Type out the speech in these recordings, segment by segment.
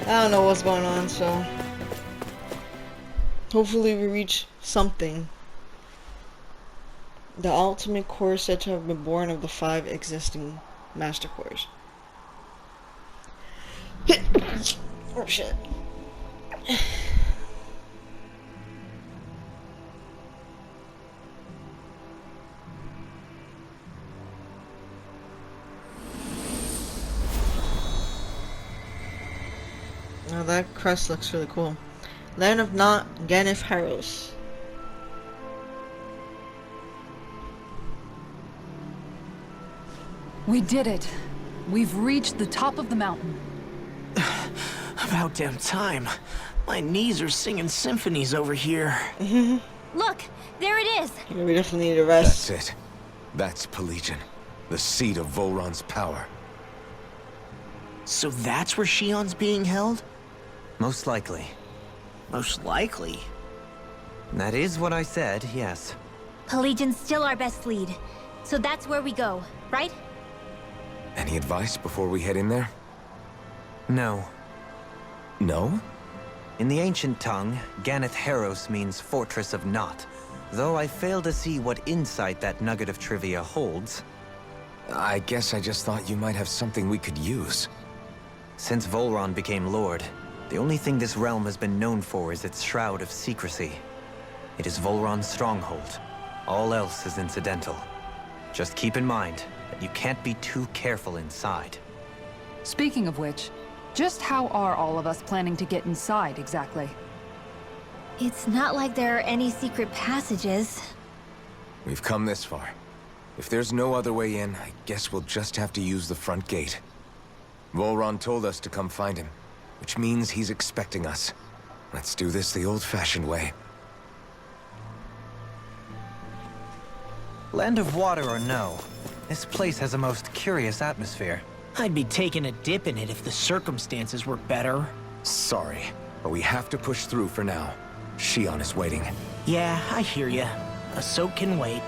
I don't know what's going on, so hopefully we reach something. The ultimate core is said to have been born of the 5 existing master cores. Oh shit. Now that crest looks really cool. Land of Not Ganif Haros. We did it. We've reached the top of the mountain. About damn time. My knees are singing symphonies over here. Look, there it is. Yeah, we definitely need a rest. That's it. That's Pelegion, the seat of Volron's power. So that's where Shionne's being held? Most likely. Most likely. That is what I said, yes. Pelegion's still our best lead. So that's where we go, right? Any advice before we head in there? No. No? In the ancient tongue, Ganith Haros means Fortress of Naught, though I fail to see what insight that nugget of trivia holds. I guess I just thought you might have something we could use. Since Volron became Lord, the only thing this realm has been known for is its shroud of secrecy. It is Volron's stronghold. All else is incidental. Just keep in mind that you can't be too careful inside. Speaking of which, just how are all of us planning to get inside exactly? It's not like there are any secret passages. We've come this far. If there's no other way in, I guess we'll just have to use the front gate. Volron told us to come find him, which means he's expecting us. Let's do this the old-fashioned way. Land of water or no, this place has a most curious atmosphere. I'd be taking a dip in it if the circumstances were better. Sorry, but we have to push through for now. Shionne is waiting. Yeah, I hear ya. A soak can wait.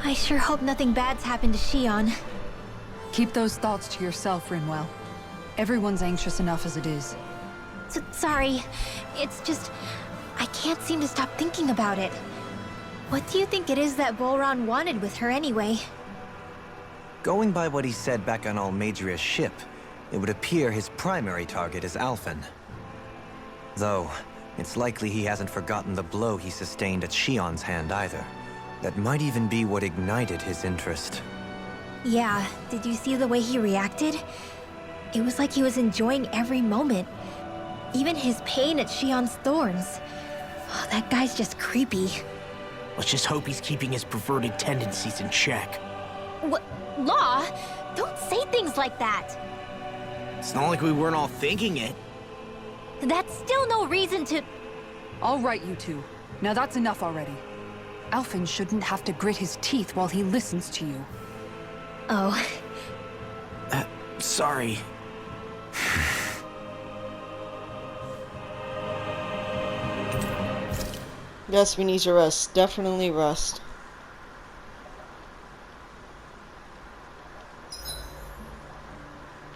I sure hope nothing bad's happened to Shionne. Keep those thoughts to yourself, Rinwell. Everyone's anxious enough as it is. Sorry. It's just... I can't seem to stop thinking about it. What do you think it is that Volron wanted with her anyway? Going by what he said back on Almadria's ship, it would appear his primary target is Alphen. Though, it's likely he hasn't forgotten the blow he sustained at Shionne's hand either. That might even be what ignited his interest. Yeah, did you see the way he reacted? It was like he was enjoying every moment. Even his pain at Shionne's thorns. Oh, that guy's just creepy. Let's just hope he's keeping his perverted tendencies in check. What? Law? Don't say things like that! It's not like we weren't all thinking it. That's still no reason to... All right, you two. Now that's enough already. Alphen shouldn't have to grit his teeth while he listens to you. Oh. Sorry. Yes, we need to rest. Definitely rest.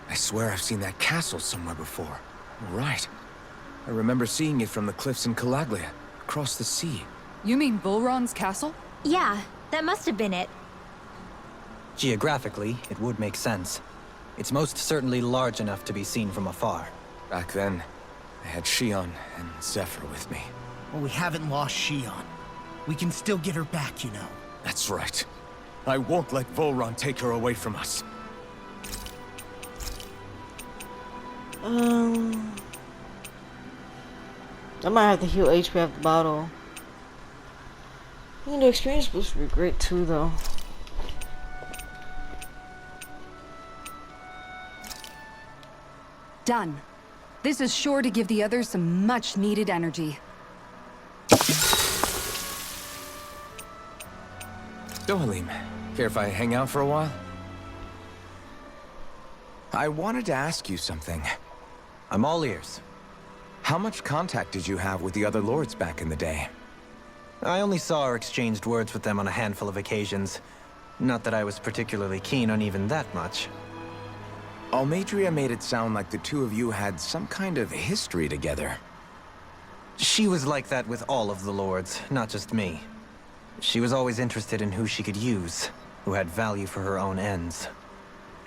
I swear I've seen that castle somewhere before. Right. I remember seeing it from the cliffs in Calaglia, across the sea. You mean Volron's castle? Yeah, that must have been it. Geographically, it would make sense. It's most certainly large enough to be seen from afar. Back then, I had Shionne and Zephyr with me. Well, we haven't lost Shionne. We can still get her back, you know. That's right. I won't let Volron take her away from us. I might have to heal HP after the battle. The experience boost would be great too, though. Done. This is sure to give the others some much-needed energy. So, Halim, care if I hang out for a while? I wanted to ask you something. I'm all ears. How much contact did you have with the other lords back in the day? I only saw or exchanged words with them on a handful of occasions. Not that I was particularly keen on even that much. Almadria made it sound like the two of you had some kind of history together. She was like that with all of the lords, not just me. She was always interested in who she could use, who had value for her own ends.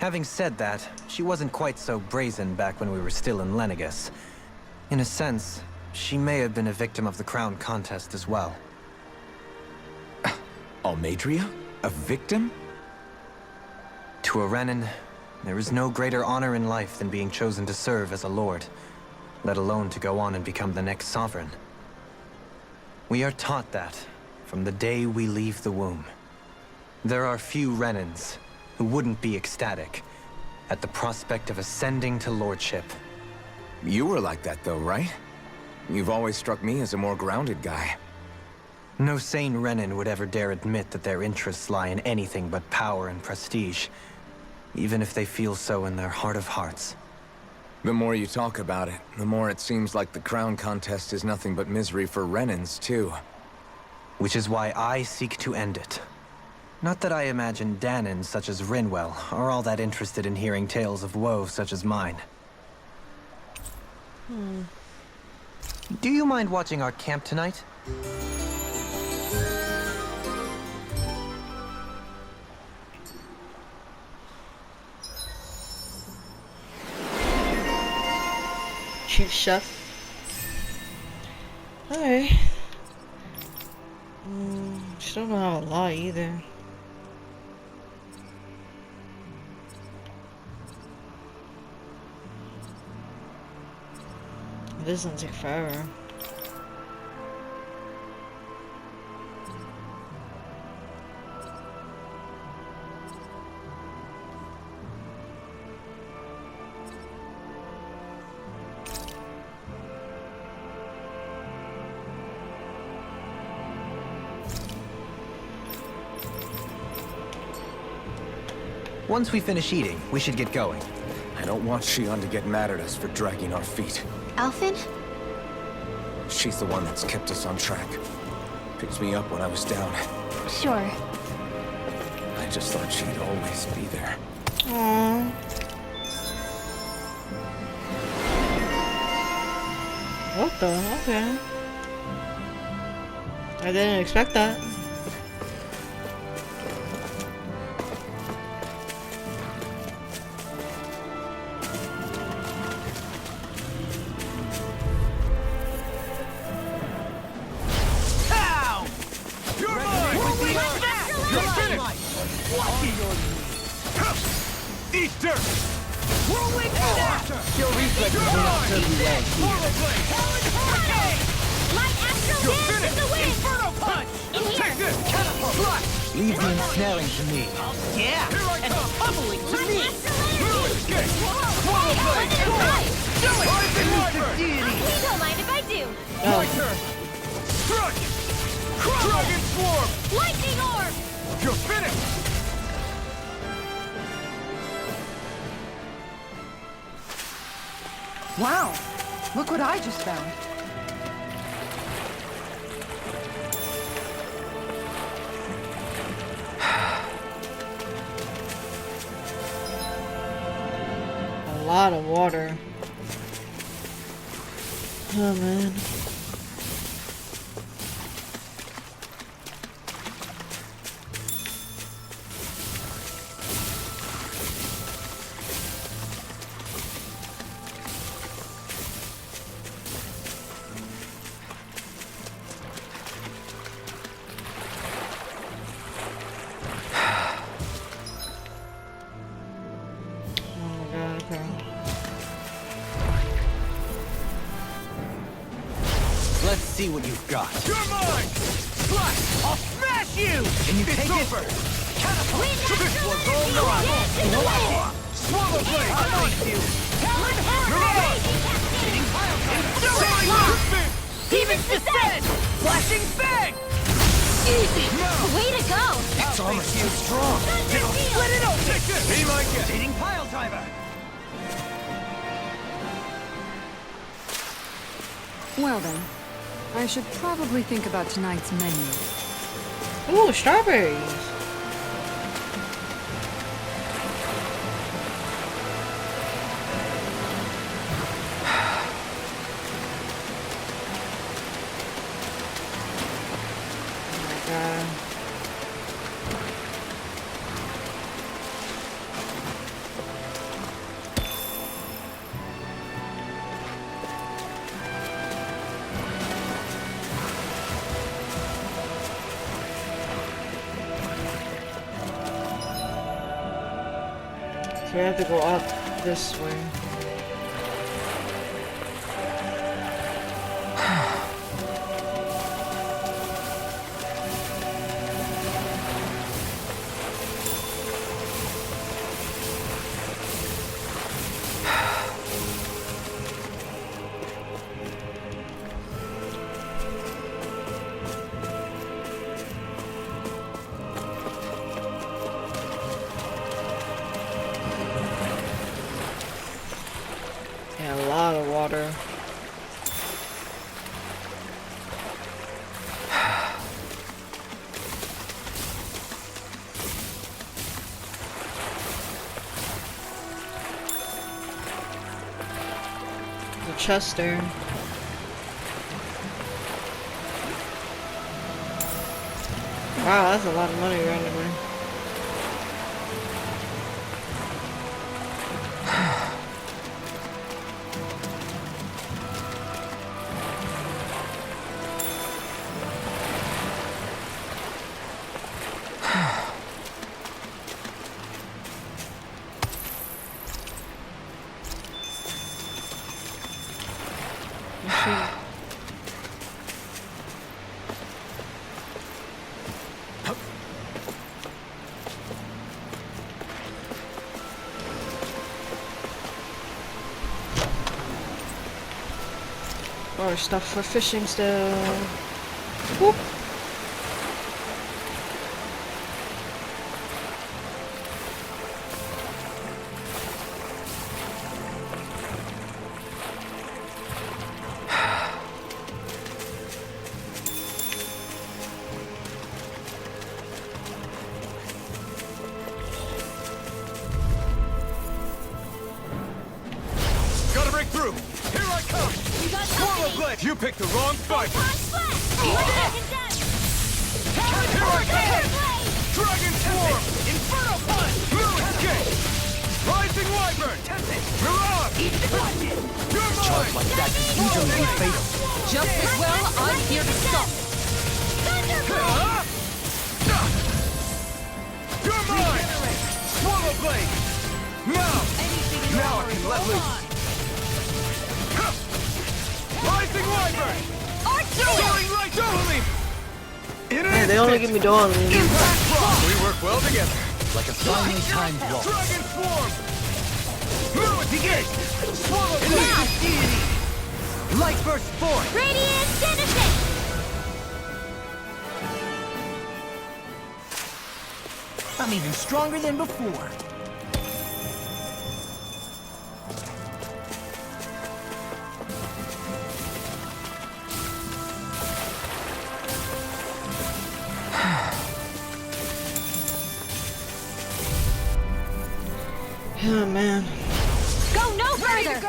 Having said that, she wasn't quite so brazen back when we were still in Lenegus. In a sense, she may have been a victim of the crown contest as well. Almadria? A victim? To a Renan, there is no greater honor in life than being chosen to serve as a lord, let alone to go on and become the next sovereign. We are taught that from the day we leave the womb. There are few Renans who wouldn't be ecstatic at the prospect of ascending to lordship. You were like that though, right? You've always struck me as a more grounded guy. No sane Renan would ever dare admit that their interests lie in anything but power and prestige, even if they feel so in their heart of hearts. The more you talk about it, the more it seems like the crown contest is nothing but misery for Renans, too. Which is why I seek to end it. Not that I imagine Danans such as Rinwell are all that interested in hearing tales of woe such as mine. Do you mind watching our camp tonight? Chief Chef. Alright. Just don't know how to lie either. This doesn't take forever. Once we finish eating, we should get going. I don't want Shionne to get mad at us for dragging our feet. Alphen? She's the one that's kept us on track. Picked me up when I was down. Sure. I just thought she'd always be there. Aww. What the? Okay. I didn't expect that. Leave the ensnaring to me. Yeah, and pummeling to me. Please don't mind if I do. My turn. Strike. Dragon swarm. Lightning orb! You're finished. Wow, look what I just found. A lot of water. Oh man. Let's see what you've got. You're mine. Slash. I'll smash you. Can you It's take over. it? Catapult. This one's all yours. Swallow blade. I like you. Demons descend! Flashing bang. Easy! No. Way to go! It's almost too strong. Split it open. Take this. Be my guest. Eating pile driver. Well then, I should probably think about tonight's menu. Ooh, strawberries. 'Cause we have to go up this way. Yeah, a lot of water. The chest there. Wow, that's a lot of money randomly. More stuff for fishing still. Whoop. Gotta break through! Here I come! Swallow blade! You picked the wrong fight! Here I come! Dragon swarm! Inferno punch! Blue escape! Rising wyvern! Mirage! You're mine! Like that can easily be fatal. Just as well, I'm here to stop. You're mine! Swallow blade! Now! Now I can let loose! Rising wyvern! Soaring light only! Hey, they only give me dawn. Impact rock! We work well together. Like a finely timed waltz. Dragon swarm! Move the gate! Swallow blade! Light burst forth! Radiant Citizen! I'm even stronger than before. Oh man. Go no further! It's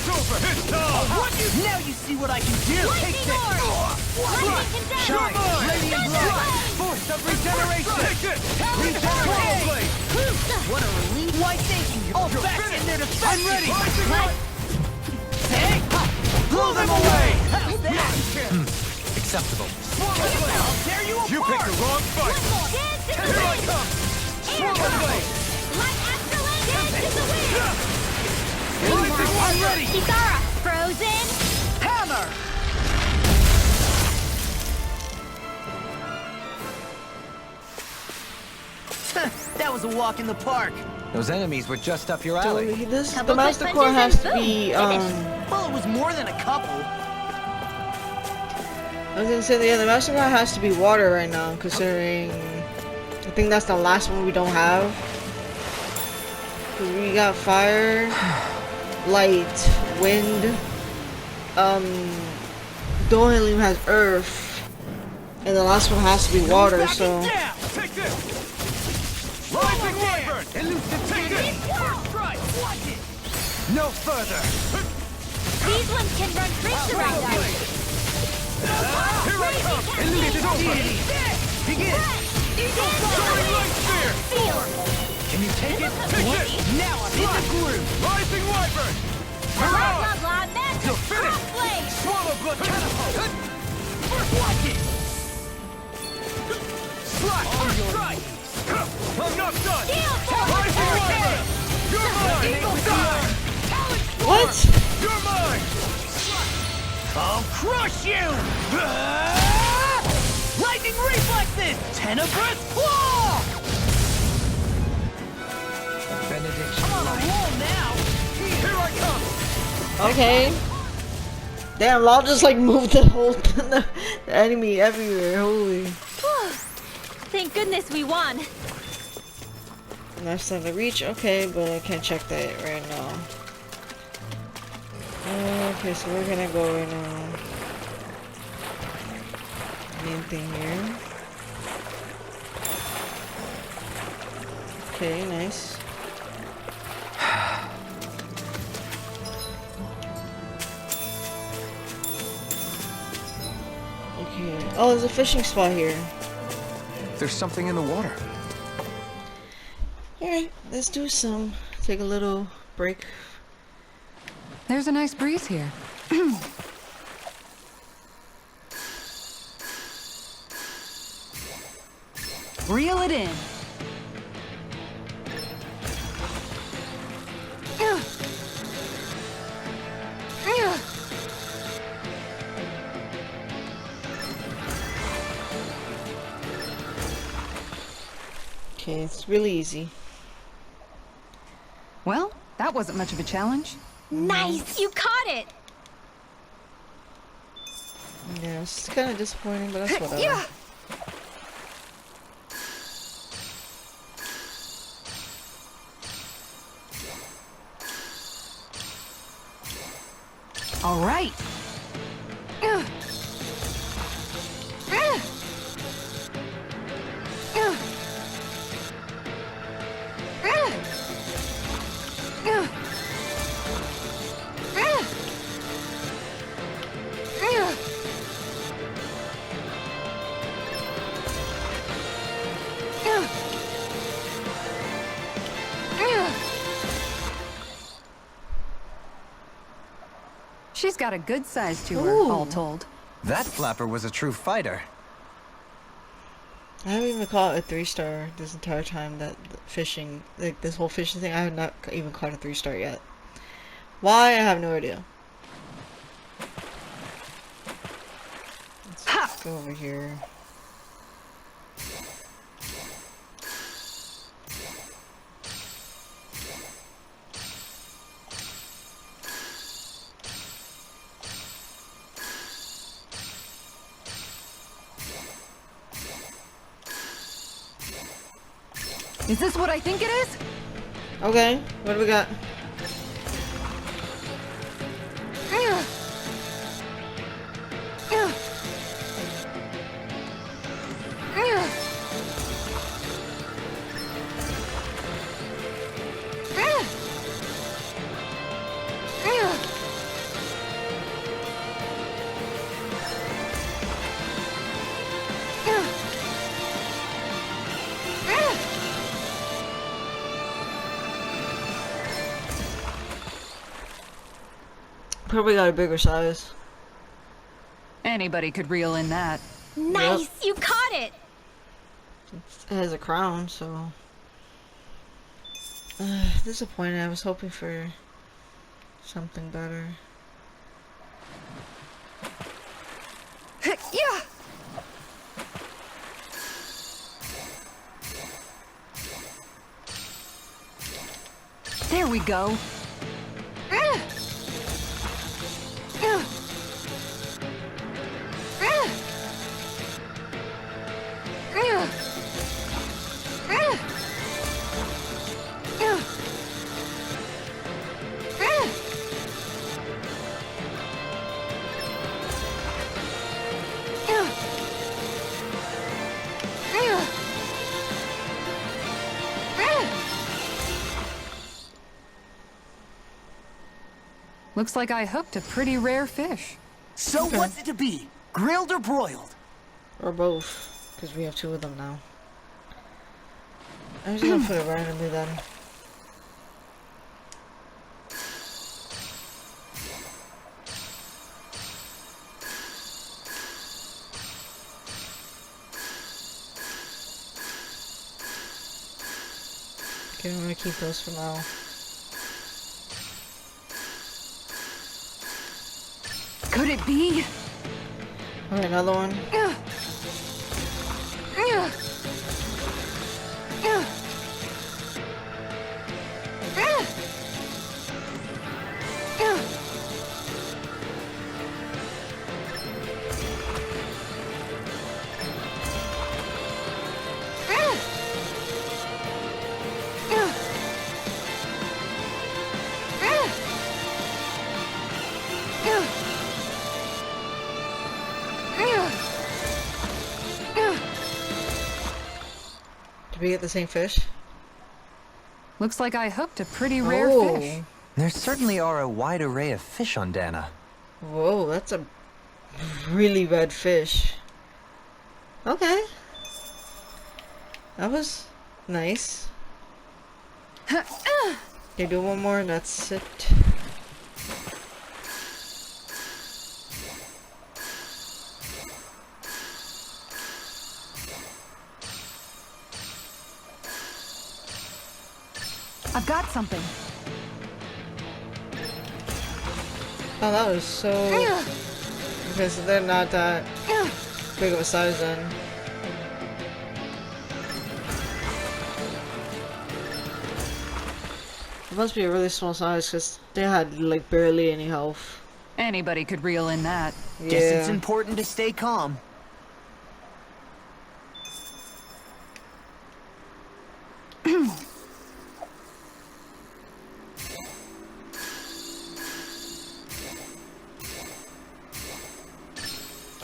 over! It's time! Now you see what I can do! Take this! Shine! Radiant light! Force of regeneration! Take it! Regeneration! Blade! What a relief! Why thank you! All back in there to I'm ready! Rising light! Hey! Blow them away! How's that? Acceptable. Swallow blade! I'll tear you apart! You picked the wrong fight! Here I come! Swallow blade! Rising I'm ready! Kitara, frozen! Hammer! That was a walk in the park. Those enemies were just up your alley. This Couple the master quick core has punches to and be Well, it was more than a couple. I was gonna say the master core has to be water right now, considering I think that's the last one we don't have. Cause we got fire, light, wind. Dohalim has earth, and the last one has to be water. So down! Take this! Rising wyvern! Elusive! Take this! First strike! Watch it! No further! These ones can run rings around us! Here I come! Elusive deity! Begin! Soaring light sphere! Can you take it? Take it! Now I'm in the groove! Rising wyvern! Blah Mirage! blah blah, magic You're finished! crossblade! Swallow blood catapult! Watch it! Slash! First strike! I'm not done! Rising Lava! You're mine! Eagle Star! What? You're mine! I'll crush you! Ah! Lightning reflexes! Tenebrous claw! Benediction. I'm on a roll now! Here I come! Okay. Damn, Law just like moved the whole the enemy everywhere. Holy. Thank goodness we won. Last time to reach. Okay, but I can't check that right now. Okay, so we're gonna go in main thing here. Okay, nice. Okay. Oh, there's a fishing spot here. There's something in the water. Alright, let's do some. Take a little break. There's a nice breeze here. Reel it in. Okay, it's really easy. Well, that wasn't much of a challenge. Nice, you caught it. Yeah, it's kind of disappointing, but that's whatever. Yeah. All right. She's got a good size to her, Ooh. all told. That flapper was a true fighter. I haven't even caught a 3-star this entire time that fishing, like this whole fishing thing, I have not even caught a 3-star yet. Why? I have no idea. Let's go over here. Is this what I think it is? Okay, what do we got? Probably got a bigger size. Anybody could reel in that. Nice, you caught it. It has a crown, so... disappointed. I was hoping for something better. Yeah. There we go. Looks like I hooked a pretty rare fish. So what's it to be? Grilled or broiled? Or both, because we have 2 of them now. I'm just gonna put it randomly then. Okay, I'm gonna keep those for now. Could it be? Alright, another one. Did we get the same fish? Looks like I hooked a pretty rare fish. There certainly are a wide array of fish on Dana. Whoa, that's a really red fish. Okay. That was nice. Okay, do one more and that's it. I've got something. Oh, that was so... Okay, so they're not that big of a size then. It must be a really small size because they had like barely any health. Anybody could reel in that. Guess it's Yeah. important to stay calm.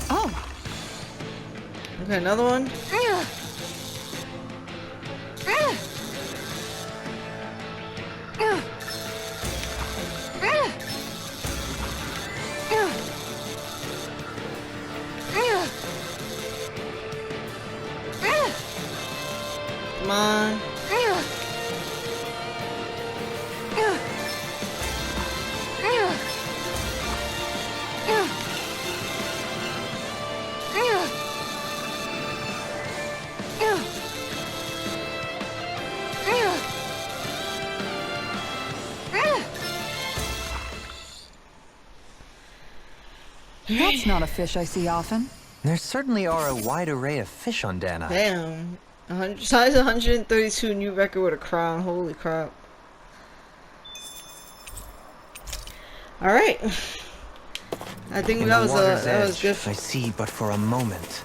Oh, Okay, another one. Come on. that's not a fish I see often. There certainly are a wide array of fish on Dana. Damn. Size 132, new record with a crown. Holy crap. Alright. I think In that the was water's that was edge, good. I see but for a moment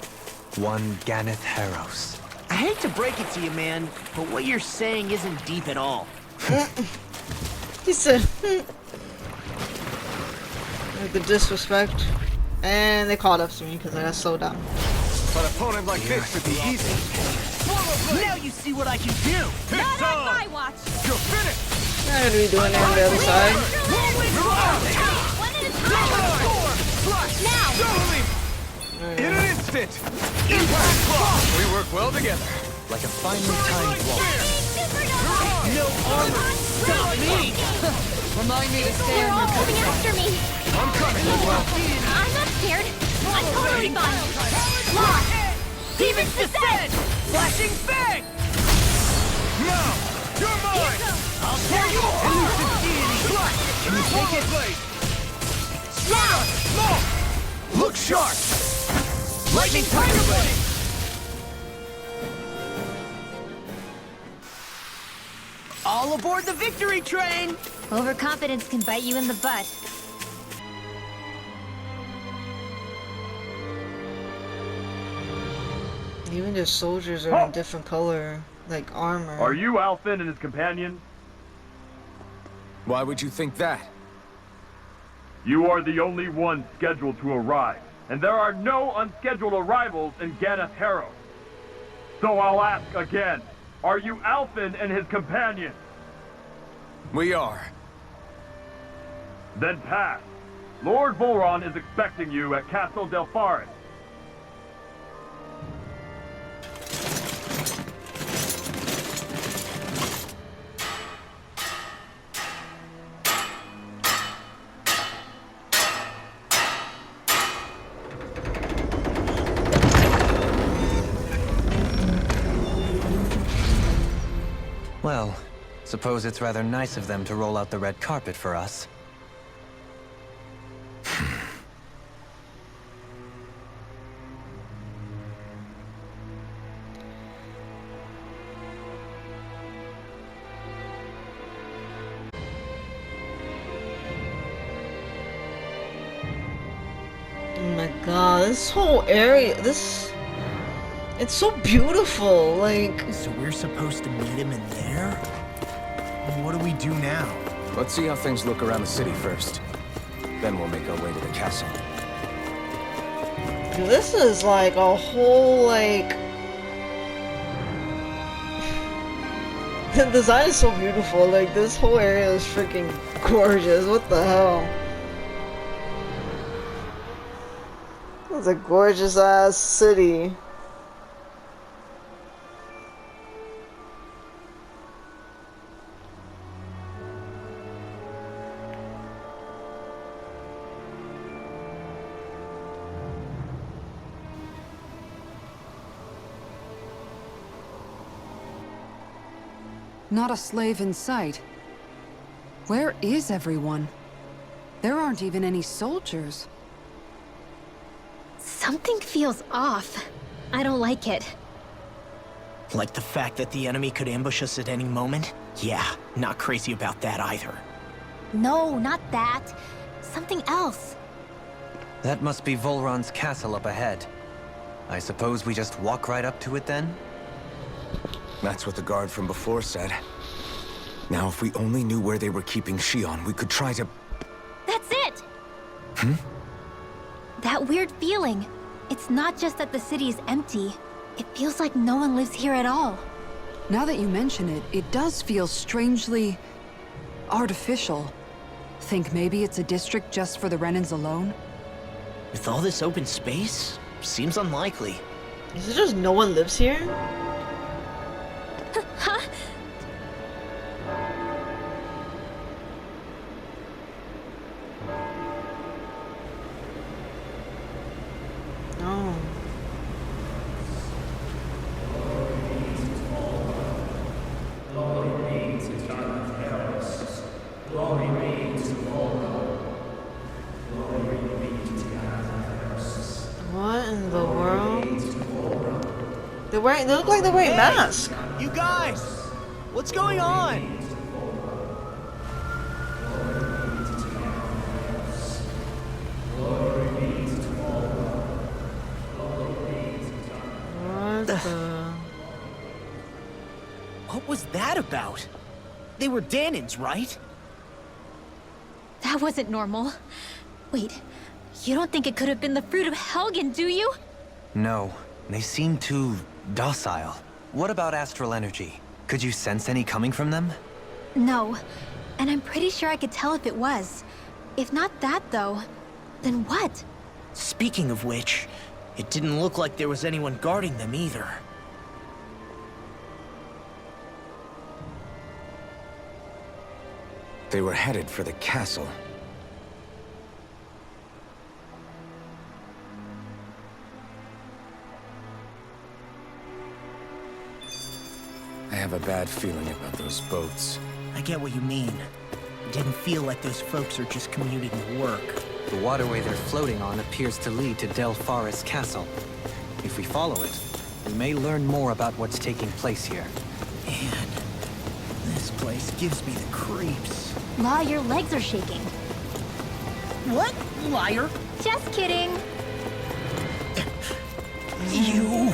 one Ganeth Harrows. I hate to break it to you, man, but what you're saying isn't deep at all. He said, like the disrespect. And they caught up to me because I got slowed down. An opponent like this should be easy. Now you see what I can do! Not on my watch! You're finished! Not gonna be doing that on the other side. One at a time! Now! In an instant! Impact! We work well together. Like a finely timed walk. No armor! Stop me! Remind me to stay They're on all your coming after me! I'm coming. I'm not scared! I'm totally fine! Lost! Demon's Descent! Flashing Fang! Now! You're mine! I'll tear you apart! Can you take it? Look sharp! Lightning Tiger Blade! All aboard the victory train! Overconfidence can bite you in the butt. Even their soldiers are in different color, like armor. Are you Alfin and his companions? Why would you think that? You are the only one scheduled to arrive, and there are no unscheduled arrivals in Ganeth Harrow. So I'll ask again, are you Alfin and his companions? We are. Then pass. Lord Volron is expecting you at Castle Delpharis. Well, Suppose it's rather nice of them to roll out the red carpet for us. Oh my god, this whole area, it's so beautiful, like... So we're supposed to meet him in there? What do we do now? Let's see how things look around the city first. Then we'll make our way to the castle. This is like a whole, like... The design is so beautiful, like this whole area is freaking gorgeous, what the hell? It's a gorgeous ass city. Not a slave in sight. Where is everyone? There aren't even any soldiers. Something feels off. I don't like it. Like the fact that the enemy could ambush us at any moment? Yeah, not crazy about that either. No, not that. Something else. That must be Volron's castle up ahead. I suppose we just walk right up to it then? That's what the guard from before said. Now, if we only knew where they were keeping Shionne, we could try to... That's it! That weird feeling. It's not just that the city is empty. It feels like no one lives here at all. Now that you mention it, it does feel strangely... artificial. Think maybe it's a district just for the Renans alone? With all this open space? Seems unlikely. Is it just no one lives here? Huh? No. What in the world? They look like they're wearing masks. You guys! What's going on? What the... What was that about? They were Danans, right? That wasn't normal. Wait, you don't think it could have been the fruit of Helgen, do you? No, they seem too docile. What about astral energy? Could you sense any coming from them? No, and I'm pretty sure I could tell if it was. If not that, though, then what? Speaking of which, it didn't look like there was anyone guarding them either. They were headed for the castle. I have a bad feeling about those boats. I get what you mean. It didn't feel like those folks are just commuting to work. The waterway they're floating on appears to lead to Del Faris Castle. If we follow it, we may learn more about what's taking place here. Man, this place gives me the creeps. La, your legs are shaking. What? Liar! Just kidding. You!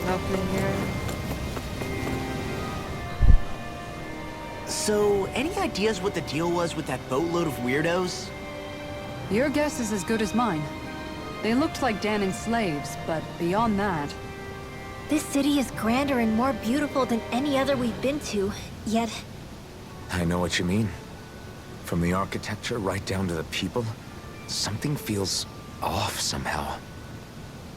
Nothing here. So, any ideas what the deal was with that boatload of weirdos? Your guess is as good as mine. They looked like Danon slaves, but beyond that... This city is grander and more beautiful than any other we've been to, yet... I know what you mean. From the architecture right down to the people, something feels off somehow.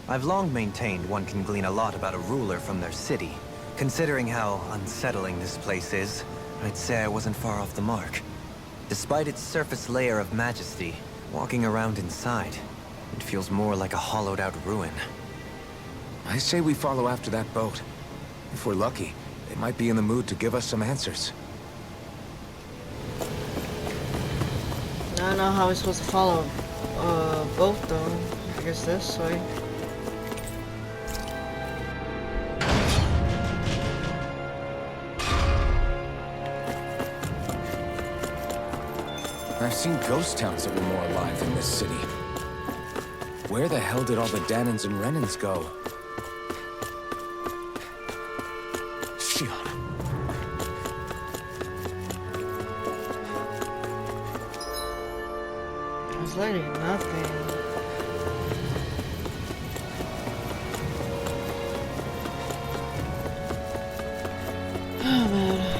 I've long maintained one can glean a lot about a ruler from their city. Considering how unsettling this place is, I'd say I wasn't far off the mark. Despite its surface layer of majesty, walking around inside, it feels more like a hollowed-out ruin. I say we follow after that boat. If we're lucky, they might be in the mood to give us some answers. I don't know how we're supposed to follow both though. I guess this way. I've seen ghost towns that were more alive than this city. Where the hell did all the Danans and Renans go? Shionne. There's literally nothing. Oh man.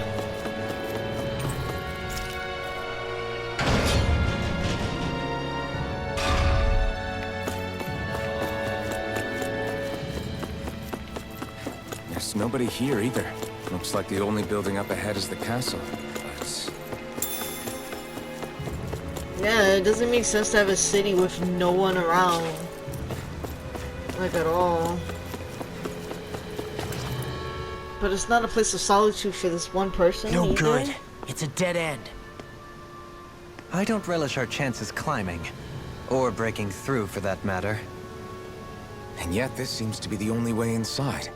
There's nobody here either. Looks like the only building up ahead is the castle. But Yeah, it doesn't make sense to have a city with no one around. Like at all. But it's not a place of solitude for this one person. No either. good. It's a dead end. I don't relish our chances climbing. Or breaking through, for that matter. and yet this seems to be the only way inside.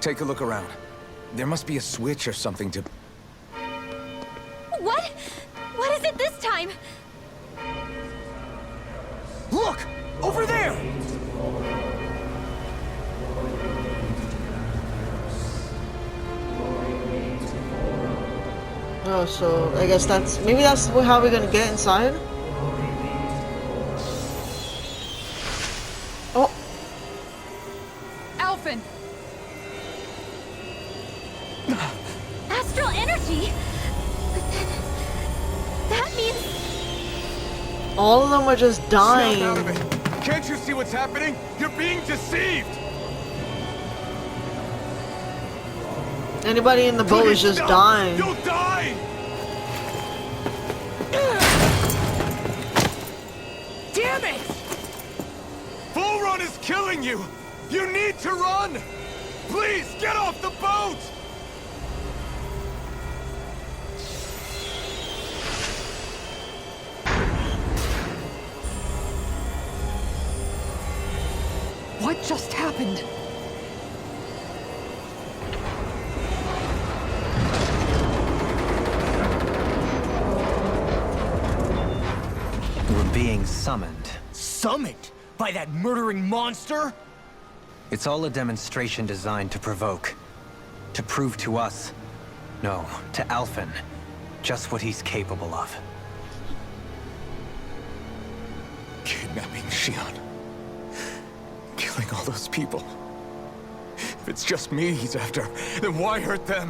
Take a look around. There must be a switch or something to... What? What is it this time? Look! Over there! Oh, so I guess maybe that's how we're gonna get inside. Oh, Alphen! Astral energy? But then... that means... all of them are just dying. Snap out of it! Can't you see what's happening? You're being deceived! Anybody in the boat is just dying. You'll die! Damn it! Bull Run is killing you! You need to run! Please, get off the boat! What just happened? We're being summoned. Summoned? By that murdering monster? It's all a demonstration designed to provoke. To prove to us, no, to Alphen, just what he's capable of. Kidnapping Shionne. Killing all those people. If it's just me he's after, then why hurt them?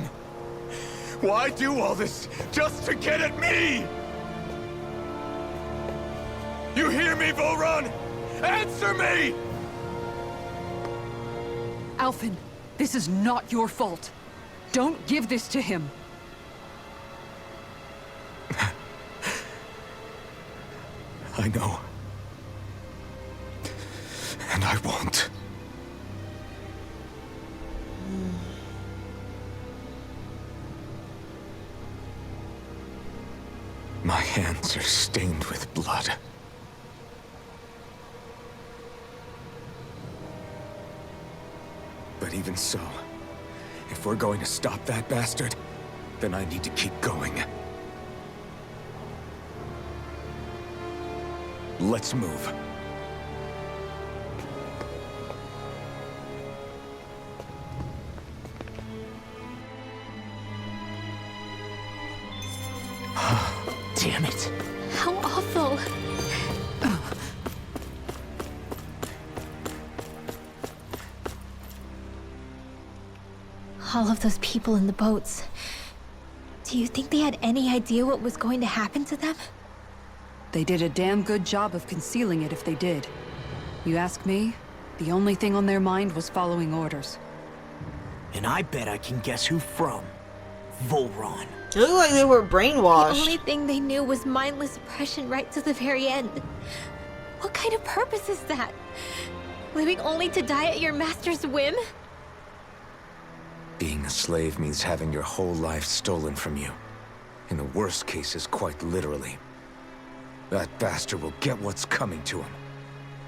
Why do all this just to get at me? You hear me, Volrun? Answer me! Alphen, this is not your fault. Don't give this to him. I know. And I won't. My hands are stained with blood. But even so, if we're going to stop that bastard, then I need to keep going. Let's move. Damn it. how awful. All of those people in the boats. Do you think they had any idea what was going to happen to them? They did a damn good job of concealing it if they did. You ask me, the only thing on their mind was following orders. And I bet I can guess who from. Volron. It looked like they were The brainwashed. only thing they knew was mindless oppression right to the very end. What kind of purpose is that? Living only to die at your master's whim? Being a slave means having your whole life stolen from you. In the worst cases, quite literally. That bastard will get what's coming to him.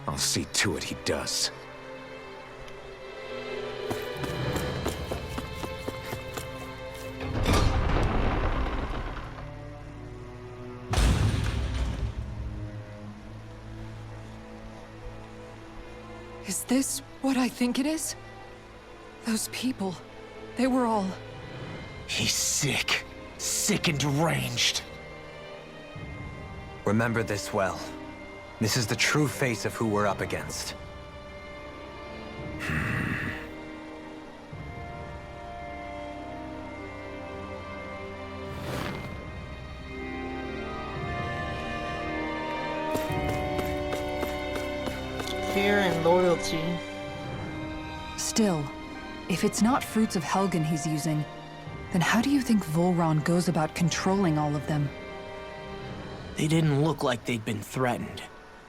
I'll see to it he does. Is this what I think it is? Those people, they were all... He's sick. Sick and deranged. Remember this well. This is the true face of who we're up against. Fear and loyalty. Still, if it's not fruits of Helgen he's using, then how do you think Volron goes about controlling all of them? They didn't look like they'd been threatened,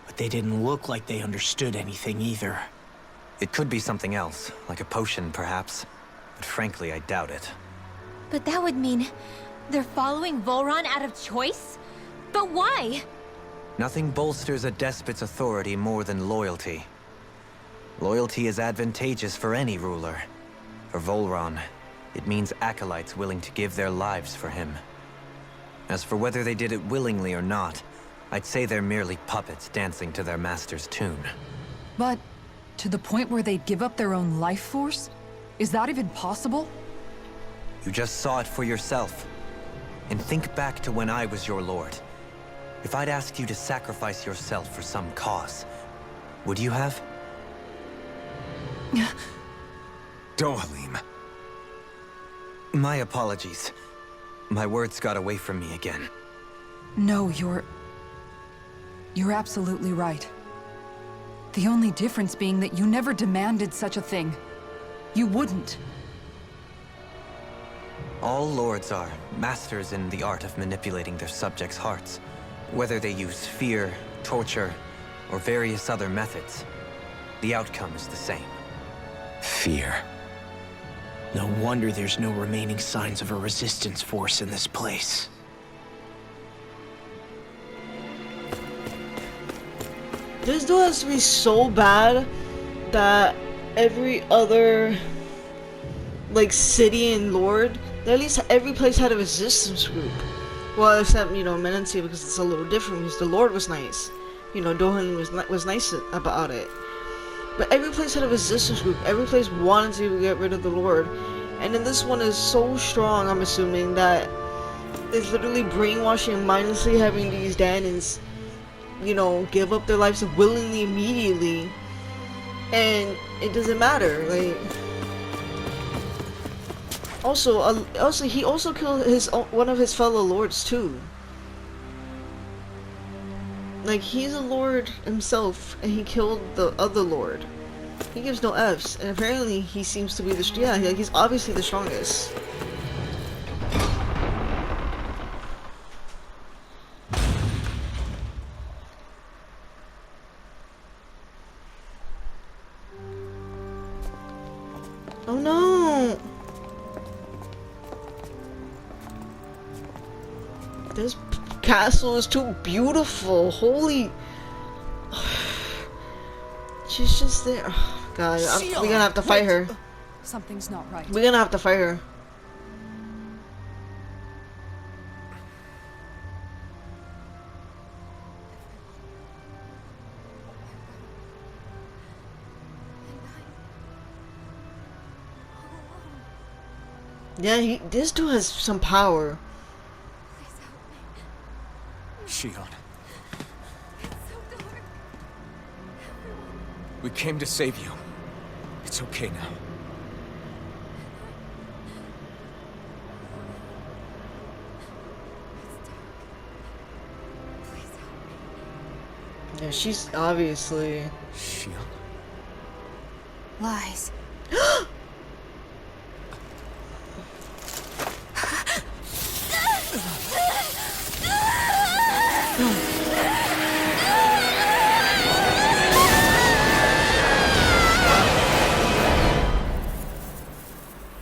but they didn't look like they understood anything either. It could be something else, like a potion perhaps. But frankly, I doubt it. But that would mean they're following Volron out of choice? But why? Nothing bolsters a despot's authority more than loyalty. Loyalty is advantageous for any ruler. For Volron, it means acolytes willing to give their lives for him. As for whether they did it willingly or not, I'd say they're merely puppets dancing to their master's tune. But, to the point where they'd give up their own life force? Is that even possible? You just saw it for yourself. And think back to when I was your lord. If I'd asked you to sacrifice yourself for some cause, would you have? Dohalim. My apologies. My words got away from me again. No, you're absolutely right. The only difference being that you never demanded such a thing. You wouldn't. All lords are masters in the art of manipulating their subjects' hearts. Whether they use fear, torture, or various other methods, the outcome is the same. Fear. No wonder there's no remaining signs of a resistance force in this place. This dude has to be so bad that every other like city and lord, at least every place had a resistance group. Well, except, you know, Menancia, because it's a little different, because the lord was nice. You know, Dohan was nice about it. But every place had a resistance group. Every place wanted to get rid of the lord. And then this one is so strong, I'm assuming, that it's literally brainwashing and mindlessly having these Danans, you know, give up their lives willingly, immediately. And it doesn't matter, like... Also, he also killed one of his fellow lords too. Like, he's a lord himself, and he killed the other lord. He gives no Fs, and apparently he seems to be the he's obviously the strongest. Oh no! This castle is too beautiful. Holy. She's just there. Oh, God, we're gonna have to fight her. Something's not right. We're gonna have to fight her. Yeah, this dude has some power. Shionne. We came to save you. It's okay now. Yeah, she's obviously... Shionne. Lies.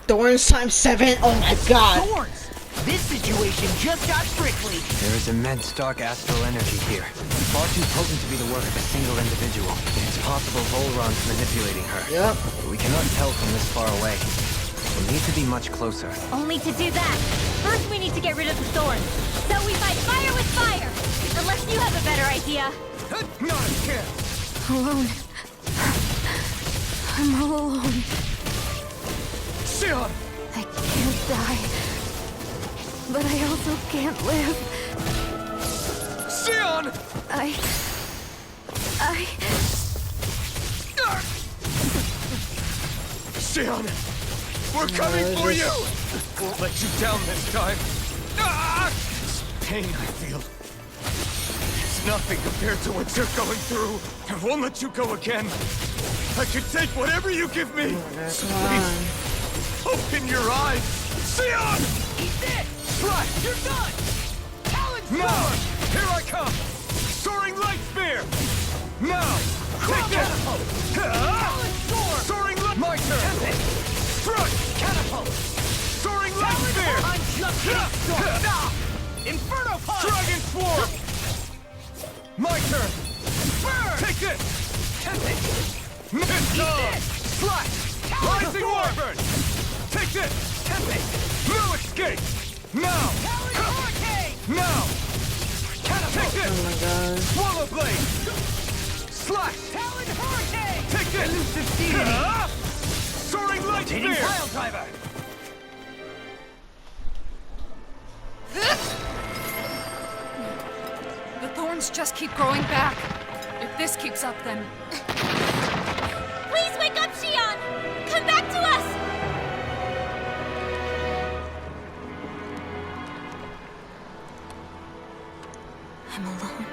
Thorns times 7? Oh my god. Thorns! This situation just got prickly. There is immense dark astral energy here. Far too potent to be the work of a single individual. It's possible Volron's manipulating her. Yep. But we cannot tell from this far away. We'll need to be much closer. Only to do that, first we need to get rid of the thorns. So we fight fire with fire! Unless you have a better idea. Not a chance. Alone. I'm all alone. Shionne! I can't die. But I also can't live. Shionne! Shionne! We're coming for you! Won't let you down this time. This pain I feel. It's nothing compared to what you're going through. I won't let you go again. I can take whatever you give me. So please, open your eyes. Shionne! Eat this! Right, you're done! Talon's now! Here I come! Soaring light spear! Now! Take this! Talon's sword! Soaring light... My turn! Strike! Catapult! Soaring light spear! I'm just Stop! Inferno punch! Dragon swarm! My turn! Burn! Take this! Tempest! Missile! Slash! Rising Wyvern! Take this! Tempest! No escape! Now! Talon Hurricane! Now! Catapult! Take this! Oh my god. Swallow blade! Slash! Talon Hurricane! Take this! Elusive deity! Soaring light spear! Pile driver! The thorns just keep growing back. If this keeps up, then... Please wake up, Shionne! Come back to us! I'm alone.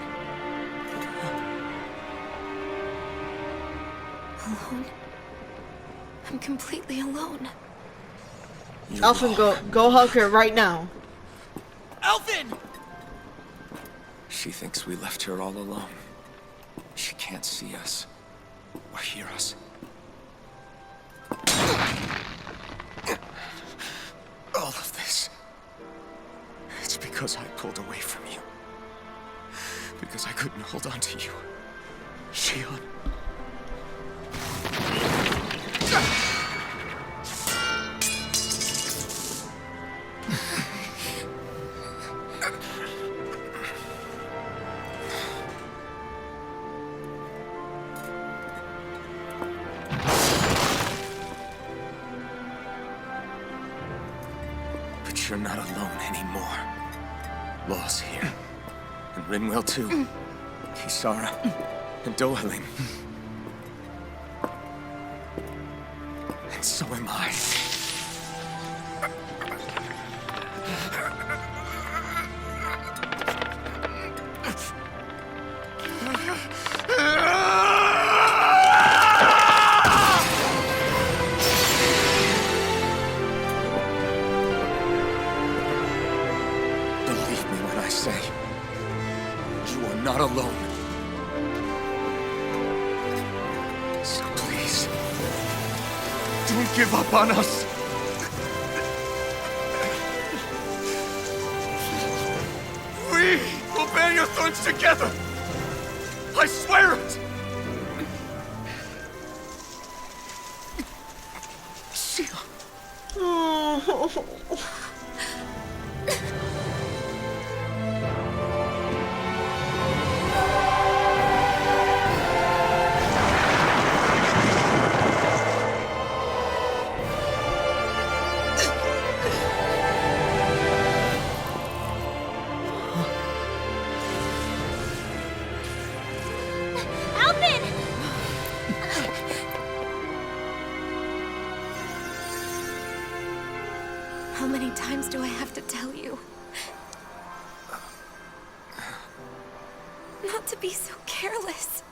Alone? I'm completely alone. Alphen, go hug her right now. Alphen! She thinks we left her all alone. She can't see us or hear us. All of this. It's because I pulled away from you. Because I couldn't hold on to you. Shionne. But you're not alone anymore. Law's here. And Rinwell too. Kisara. And Dohalim. And so am I. Believe me when I say, you are not alone. So please, don't give up on us. We will bear your thorns together. I swear it. Oh. Alphen! How many times do I have to tell you? Not to be so careless.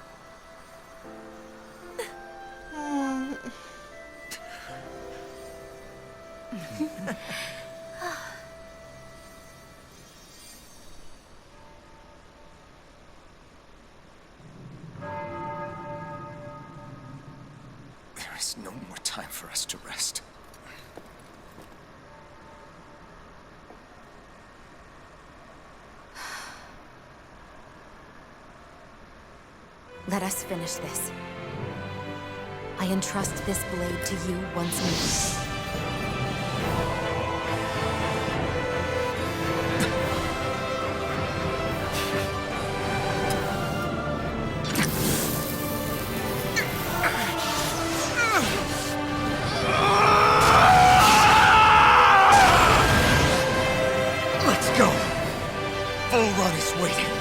time for us to rest. Let us finish this. I entrust this blade to you once more. Let's go! Volron is waiting.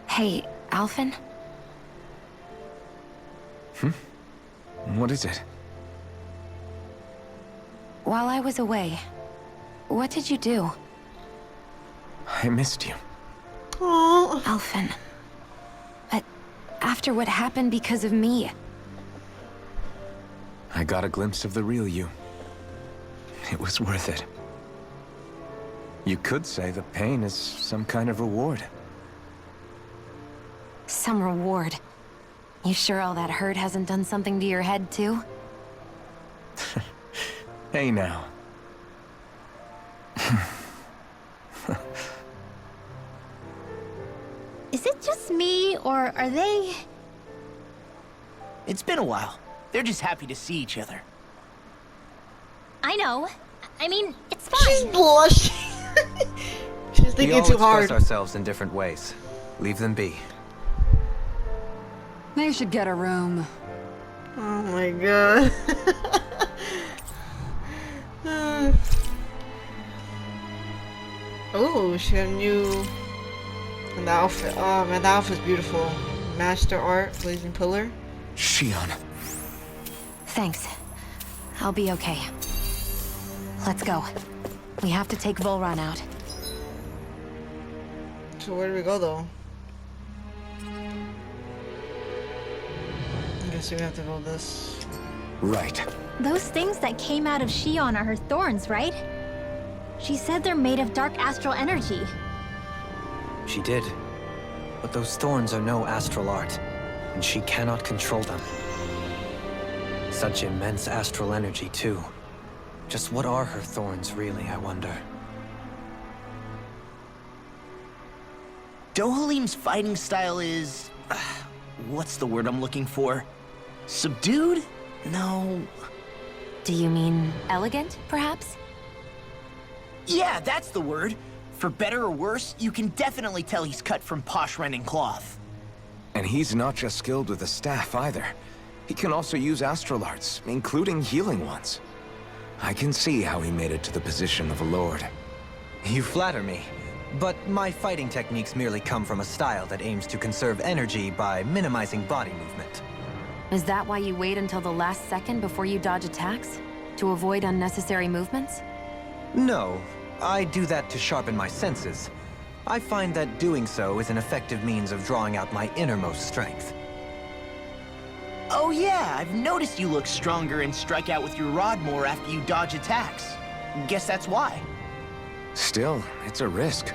Hey, Alphen? What is it? While I was away, what did you do? I missed you. Oh, Alphen. But after what happened because of me, I got a glimpse of the real you. It was worth it. You could say the pain is some kind of reward. some reward. You sure all that hurt hasn't done something to your head, too? Hey now. Is it just me, or are they... It's been a while. They're just happy to see each other. I know. I mean, it's She's fine. blushing. She's We thinking all too express hard. ourselves in different ways. Leave them be. They should get a room. Oh my god. Oh, she got a new and the outfit. Oh man, the outfit's beautiful. Master art, blazing pillar. Shionne. Thanks. I'll be okay. Let's go. We have to take Volron out. So where do we go though? I guess we have to go this. Right. Those things that came out of Shionne are her thorns, right? She said they're made of dark astral energy. She did. But those thorns are no astral art, and she cannot control them. Such immense astral energy, too. Just what are her thorns, really, I wonder? Dohalim's fighting style is... what's the word I'm looking for? Subdued? No... Do you mean elegant, perhaps? Yeah, that's the word. For better or worse, you can definitely tell he's cut from posh rending cloth. And he's not just skilled with the staff either. He can also use astral arts, including healing ones. I can see how he made it to the position of a lord. You flatter me. But my fighting techniques merely come from a style that aims to conserve energy by minimizing body movement. Is that why you wait until the last second before you dodge attacks? To avoid unnecessary movements? No, I do that to sharpen my senses. I find that doing so is an effective means of drawing out my innermost strength. Oh yeah, I've noticed you look stronger and strike out with your rod more after you dodge attacks. Guess that's why. Still, it's a risk.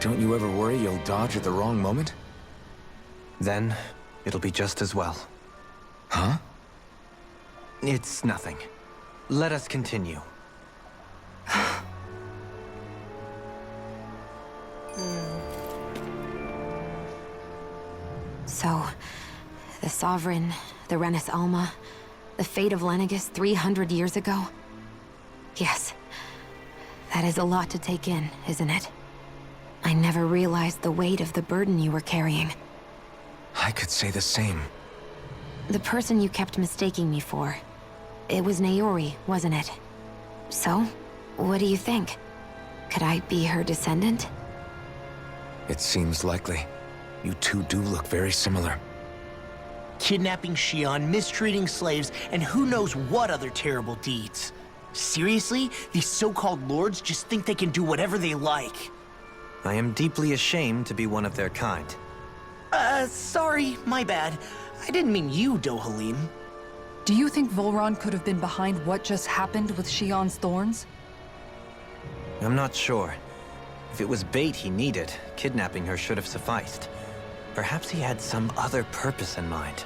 Don't you ever worry you'll dodge at the wrong moment? Then, it'll be just as well. Huh? It's nothing. Let us continue. So, the Sovereign, the Renis Alma, the fate of Lenegis 300 years ago? Yes. That is a lot to take in, isn't it? I never realized the weight of the burden you were carrying. I could say the same. The person you kept mistaking me for. It was Naori, wasn't it? So, what do you think? Could I be her descendant? It seems likely. You two do look very similar. Kidnapping Shionne, mistreating slaves, and who knows what other terrible deeds. Seriously? These so-called lords just think they can do whatever they like. I am deeply ashamed to be one of their kind. Sorry, my bad. I didn't mean you, Dohalim. Do you think Volron could have been behind what just happened with Shionne's thorns? I'm not sure. If it was bait he needed, kidnapping her should have sufficed. Perhaps he had some other purpose in mind.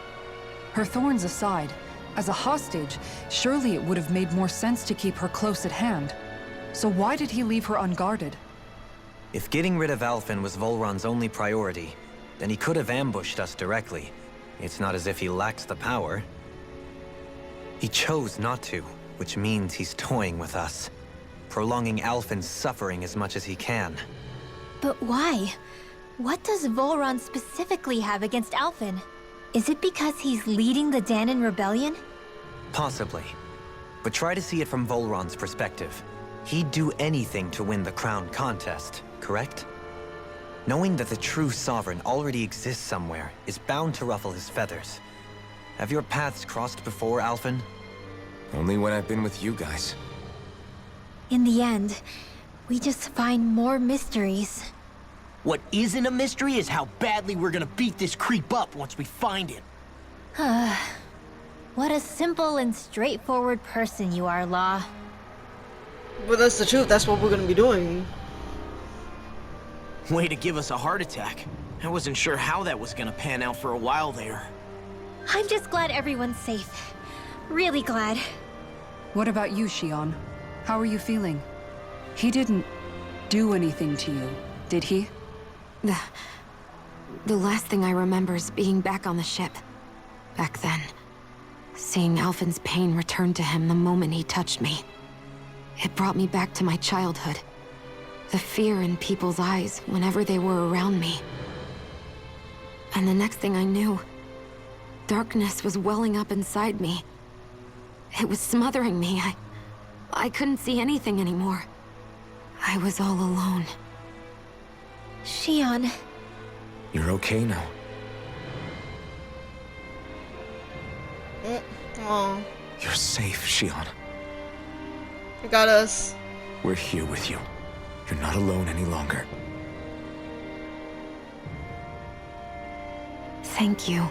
Her thorns aside, as a hostage, surely it would have made more sense to keep her close at hand. So why did he leave her unguarded? If getting rid of Alphen was Volron's only priority, then he could have ambushed us directly. It's not as if he lacks the power. He chose not to, which means he's toying with us, prolonging Alphen's suffering as much as he can. But why? What does Volron specifically have against Alphen? Is it because he's leading the Danon rebellion? Possibly. But try to see it from Volron's perspective. He'd do anything to win the crown contest, correct? Knowing that the true sovereign already exists somewhere is bound to ruffle his feathers. Have your paths crossed before, Alphen? Only when I've been with you guys. In the end, we just find more mysteries. What isn't a mystery is how badly we're gonna beat this creep up once we find him. What a simple and straightforward person you are, Law. But that's the truth. That's what we're gonna be doing. Way to give us a heart attack. I wasn't sure how that was gonna pan out for a while there. I'm just glad everyone's safe. Really glad. What about you, Shionne? How are you feeling? He didn't do anything to you, did he? The last thing I remember is being back on the ship. Back then. Seeing Alphen's pain return to him the moment he touched me. It brought me back to my childhood. The fear in people's eyes whenever they were around me. And the next thing I knew, darkness was welling up inside me. It was smothering me. I couldn't see anything anymore. I was all alone. Shionne. You're okay now. Oh, You're safe, Shionne. you got us. We're here with you. You're not alone any longer. Thank you.